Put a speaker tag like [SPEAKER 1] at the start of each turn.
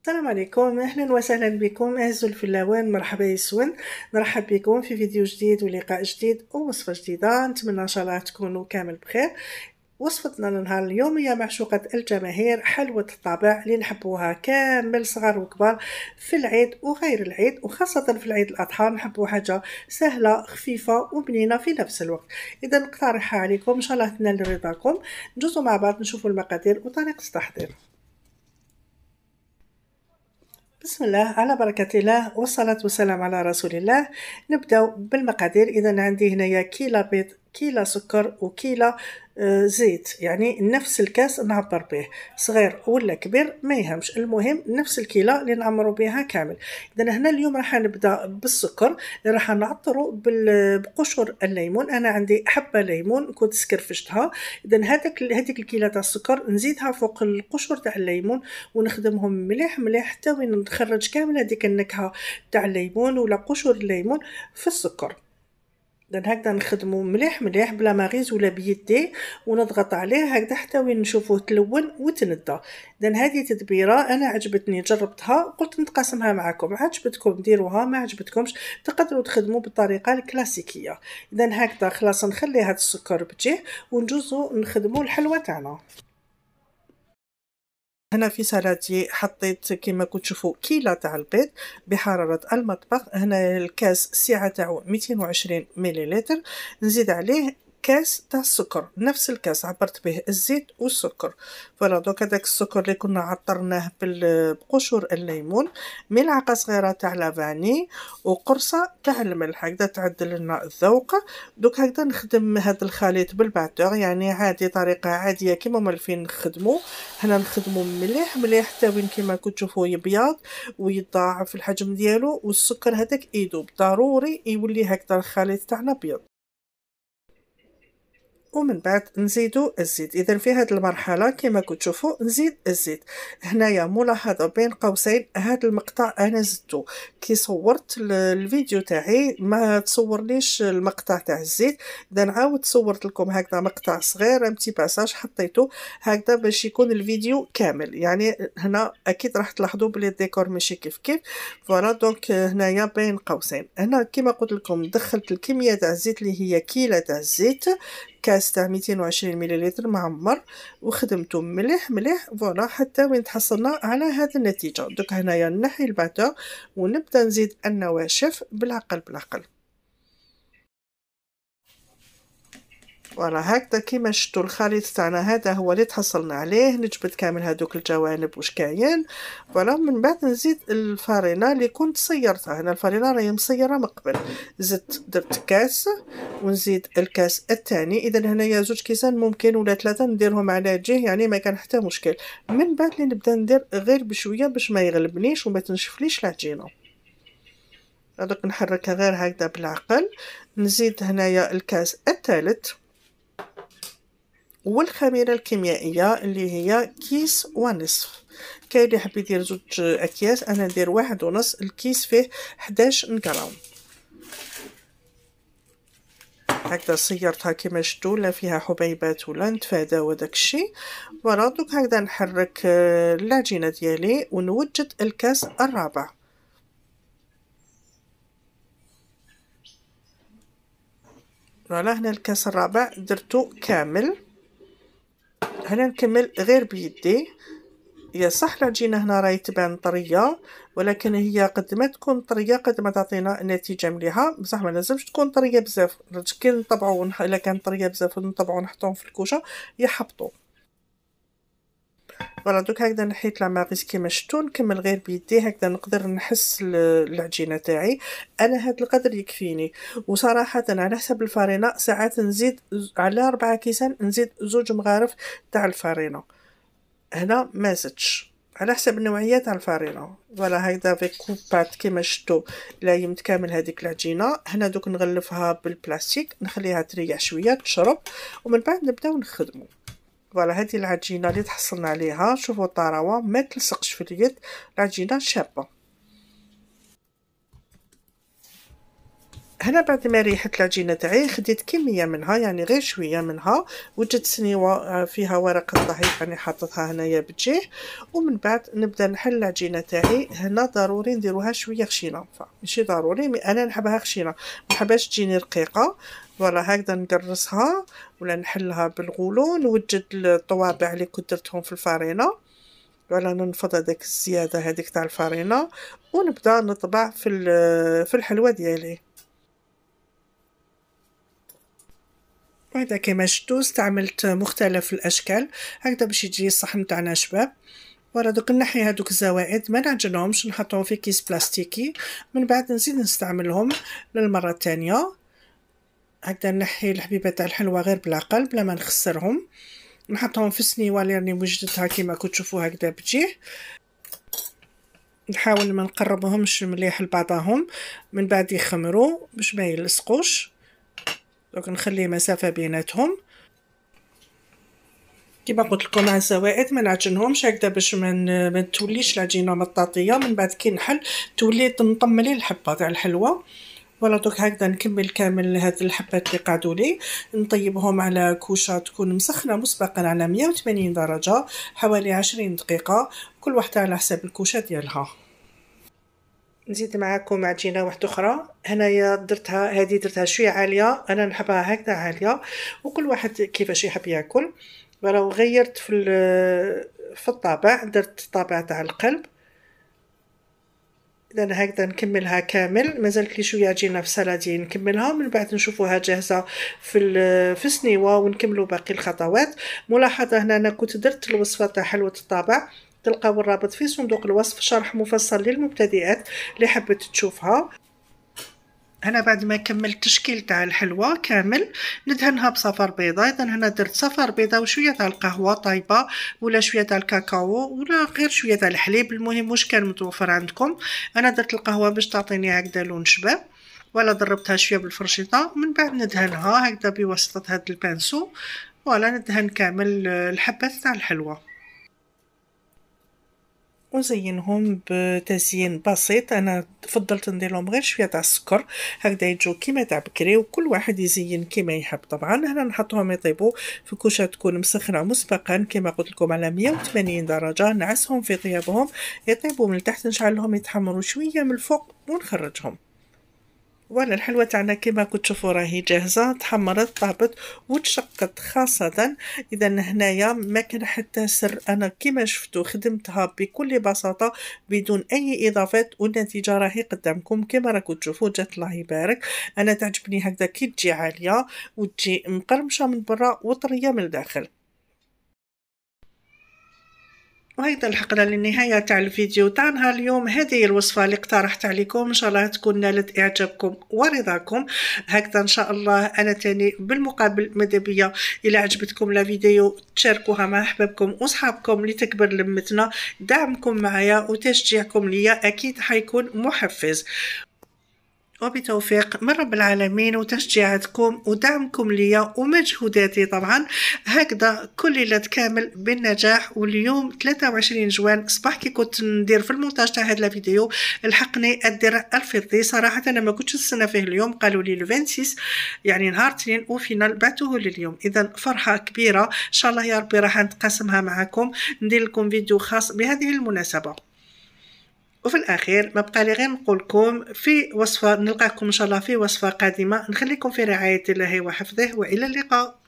[SPEAKER 1] السلام عليكم، اهلا وسهلا بكم اعزوا الفلاوان. مرحبا يسون، نرحب بكم في فيديو جديد ولقاء جديد ووصفه جديده. نتمنى ان شاء الله تكونوا كامل بخير. وصفتنا لنهار اليوم هي معشوقة الجماهير، حلوة الطابع اللي نحبوها كامل صغار وكبار في العيد وغير العيد، وخاصة في العيد الأضحى نحبوا حاجة سهلة خفيفة وبنينة في نفس الوقت. إذا نقترحها عليكم إن شاء الله تنال رضاكم. ندوزو مع بعض نشوفوا المقادير وطريقة التحضير. بسم الله على بركة الله والصلاة والسلام على رسول الله. نبدأ بالمقادير. إذا عندي هنايا كيلو بيض، كيلو سكر، وكيلو زيت، يعني نفس الكاس نعبر به، صغير ولا كبير ما يهمش، المهم نفس الكيلو اللي نعمروا بها كامل. اذا هنا اليوم راح نبدا بالسكر اللي راح نعطروا بقشور الليمون. انا عندي حبه ليمون كنت سكرفشتها. اذا هذيك الكيلو تاع السكر نزيدها فوق القشور تاع الليمون ونخدمهم مليح مليح حتى وين نخرج كامل هذيك النكهه تاع الليمون ولا قشور الليمون في السكر. اذا هكذا نخدمو مليح مليح بلا ما غيز ولا بيدي، ونضغط عليه هكذا حتى وين نشوفوه تلون وتندى. اذا هذه تدبيره انا عجبتني جربتها قلت نتقاسمها معكم. عجبتكم ديروها، ما عجبتكمش تقدروا تخدموا بالطريقه الكلاسيكيه. اذا هكذا خلاص نخلي هذا السكر بجيه وندوزو نخدموا الحلوه تاعنا. هنا في سلطتي حطيت كما كتشوفوا كيلو تاع البيض بحرارة المطبخ. هنا الكاس السعة تاعو 220 مليلتر. نزيد عليه كاس تاع السكر، نفس الكاس عبرت به الزيت والسكر. فوالا دوك هذاك السكر اللي كنا عطرناه بقشور الليمون، ملعقه صغيره تاع لافاني وقرصه تاع الملح، هكذا تعدل لنا الذوق. دوك هكذا نخدم هذا الخليط بالباتور، يعني عادي طريقه عاديه كيما مالفين نخدمو. هنا نخدمو مليح مليح حتى وين كيما كتشوفوا يبيض ويضاعف الحجم ديالو، والسكر هذاك يذوب ضروري يولي هكذا الخليط تاعنا ابيض. ومن بعد نزيدو الزيت. اذا في هذه المرحله كما كتشوفوا نزيد الزيت. هنايا ملاحظه بين قوسين، هذا المقطع انا زدته كي صورت الفيديو تاعي، ما تصورليش المقطع تاع الزيت. اذا عاود صورت لكم هكذا مقطع صغير امتي باساج حطيته هكذا باش يكون الفيديو كامل. يعني هنا اكيد راح تلاحظوا بلي الديكور ماشي كيف كيف. فوالا دونك هنايا بين قوسين انا كما قلت لكم دخلت الكميه تاع الزيت اللي هي كيلو تاع الزيت، كاس تاع 220 مليلتر معمر، وخدمته مليح مليح فوالا حتى وين تحصلنا على هذه النتيجه. دوك هنايا نحي الباتور ونبدا نزيد النواشف بالعقل بالعقل. فوالا هكذا كيما شفتوا الخليط تاعنا هذا هو اللي تحصلنا عليه. نجبد كامل هذوك الجوانب واش كاين. فوالا من بعد نزيد الفارينه اللي كنت صيرتها. هنا الفارينه راهي مصيره من قبل. زدت درت كاس ونزيد الكاس الثاني. اذا هنايا زوج كيسان ممكن ولا ثلاثه نديرهم على جهه، يعني ما كان حتى مشكل. من بعد اللي نبدا ندير غير بشويه باش ما يغلبنيش وما تنشفليش العجينه. هذوك نحركها غير هكذا بالعقل. نزيد هنايا الكاس الثالث والخميرة الكيميائية اللي هي كيس ونصف. كاين اللي يحب يدير زوج اكياس، انا ندير واحد ونص. الكيس فيه 11 غرام. هكذا صيرتها كما شفتوا، لا فيها حبيبات ولا نتفادى وداك الشيء. فوالا دوك هكذا نحرك العجينه ديالي ونوجد الكاس الرابع. فوالا هنا الكاس الرابع درتو كامل. هنا نكمل غير بيدي. هي صح العجينه هنا راهي تبان طريه، ولكن هي قد ما تكون طريه قد ما تعطينا نتيجه مليحه. بصح ما لازمش تكون طريه بزاف، كي نطبعوا الا كانت طريه بزاف ونطبعوا نحطوهم في الكوشه يحبطوا. فوالا دوك هكذا نحيت لاماغيس كيما شفتوا. نكمل غير بيدي هكذا نقدر نحس العجينه تاعي. انا هذا القدر يكفيني. وصراحه على حسب الفارينه ساعات نزيد على 4 كيسان نزيد 2 مغارف تاع الفارينه. هنا ما زدتش على حسب النوعيه تاع الفارينه. فوالا هكذا في كوبات كيما شفتوا لايم كامل هذيك العجينه. هنا دوك نغلفها بالبلاستيك نخليها تريح شويه تشرب ومن بعد نبداو نخدمو. فوالا هذه العجينه اللي تحصلنا عليها. شوفوا الطراوه ما تلصقش في اليد، العجينه شابه. هنا بعد ما ريحت العجينه تاعي خديت كميه منها، يعني غير شويه منها، وجدت سنيوه فيها ورقه ضحيك يعني حطيتها هنايا بتجيه. ومن بعد نبدا نحل العجينه تاعي. هنا ضروري نديروها شويه خشينه، ماشي ضروري، انا نحبها خشينه، ما نحبهاش تجيني رقيقه. فوالا هكذا نقرصها ولا نحلها بالغولو. نوجد الطوابع اللي كنت درتهم في الفارينه، ولا ننفض هذاك الزياده هذيك تاع الفارينه، ونبدا نطبع في الحلوه ديالي. وهذا كما شفتوا استعملت مختلف الاشكال هكذا باش يجي الصحن تاعنا شباب. ولا دوك نحي هذوك الزوائد ما نعجنهمش، نحطهم في كيس بلاستيكي، من بعد نزيد نستعملهم للمره الثانيه. هكذا نحي الحبيبه تاع الحلوه غير بالعقل بلا ما نخسرهم، نحطهم في السنيوه اللي راني وجدتها كيما كنت تشوفوا هكذا بتجيه. نحاول ما نقربهمش مليح لبعضهم، من بعد يخمروا باش ما يلصقوش. دونك نخلي مسافه بيناتهم كيما قلت لكم. مع الزوائد ما نعجنهمش هكذا باش ما توليش العجينه مطاطيه، من بعد كي نحل تولي تنطملي الحبه تاع الحلوه. ولا دوك هكذا نكمل كامل هاد الحبات اللي قعدوا لي، نطيبهم على كوشه تكون مسخنه مسبقا على 180 درجه حوالي 20 دقيقه، كل واحده على حساب الكوشه ديالها. نزيد معاكم عجينه واحده اخرى. هنايا درتها شويه عاليه، انا نحبها هكذا عاليه، وكل واحد كيفاش يحب ياكل. ولو غيرت في الطابع، درت طابع تاع القلب. اذا هكذا نكملها كامل، مازالت لي شويه عجينه في السلادين نكملها، من بعد نشوفوها جاهزه في السنيوه ونكملوا باقي الخطوات. ملاحظه هنا انا كنت درت الوصفه تاع حلوه الطابع، تلقاو الرابط في صندوق الوصف، شرح مفصل للمبتدئات اللي حبت تشوفها. هنا بعد ما كملت التشكيل تاع الحلوه كامل ندهنها بصفر بيضاء. اذا هنا درت صفر بيضاء وشويه تاع القهوه طايبه، ولا شويه تاع الكاكاو، ولا غير شويه تاع الحليب، المهم واش كان متوفر عندكم. انا درت القهوه باش تعطيني هكذا لون شباب، ولا ضربتها شويه بالفرشيطه، من بعد ندهنها هكذا بواسطه هذا البانسو. ولا ندهن كامل الحبات تاع الحلوه وزينهم بتزيين بسيط. انا فضلت ندير لهم غير شويه تاع السكر هكذا يجوا كيما تاع بكري، وكل واحد يزين كيما يحب. طبعا هنا نحطوهم يطيبوا في كوشه تكون مسخنه مسبقا كيما قلت لكم على 180 درجه، نعسهم في طيابهم يطيبوا من التحت، نشعل لهم يتحمروا شويه من الفوق ونخرجهم. ولا الحلوة تاعنا كما كنت تشوفوا راهي جاهزة، تحمرت طابت وتشقت خاصة. اذا هنايا ما كان حتى سر، انا كما شفتوا خدمتها بكل بساطة بدون اي اضافات، والنتيجة راهي قدامكم كما راكم تشوفوا. جات الله يبارك. انا تعجبني هكذا كي تجي عالية وتجي مقرمشة من برا وطرية من الداخل. وهيدا لحقنا للنهاية تاع الفيديو تاعنا اليوم. هذه هي الوصفة اللي اقترحت عليكم، ان شاء الله تكون نالت اعجابكم ورضاكم. هكذا ان شاء الله. انا تاني بالمقابل ماذا بيا الى عجبتكم لا فيديو تشاركوها مع احبابكم واصحابكم لتكبر لمتنا. دعمكم معايا وتشجيعكم ليا اكيد حيكون محفز، وبتوفيق من رب العالمين وتشجيعاتكم ودعمكم ليا ومجهوداتي طبعا. هكذا كل ليلة كامل بالنجاح. واليوم 23 جوان صباح كي كنت ندير في المونتاج تاع هذا الفيديو الحقني الدرع الفضي. صراحة انا ما كنتش نستنى فيه اليوم، قالوا لي 26 يعني نهار اثنين، وفينال بعتوه لليوم. اذا فرحة كبيرة ان شاء الله يا ربي راح نتقاسمها معكم، ندير لكم فيديو خاص بهذه المناسبة. وفي الأخير ما بقى لي غير نقولكم في وصفة، نلقاكم إن شاء الله في وصفة قادمة. نخليكم في رعاية الله وحفظه، وإلى اللقاء.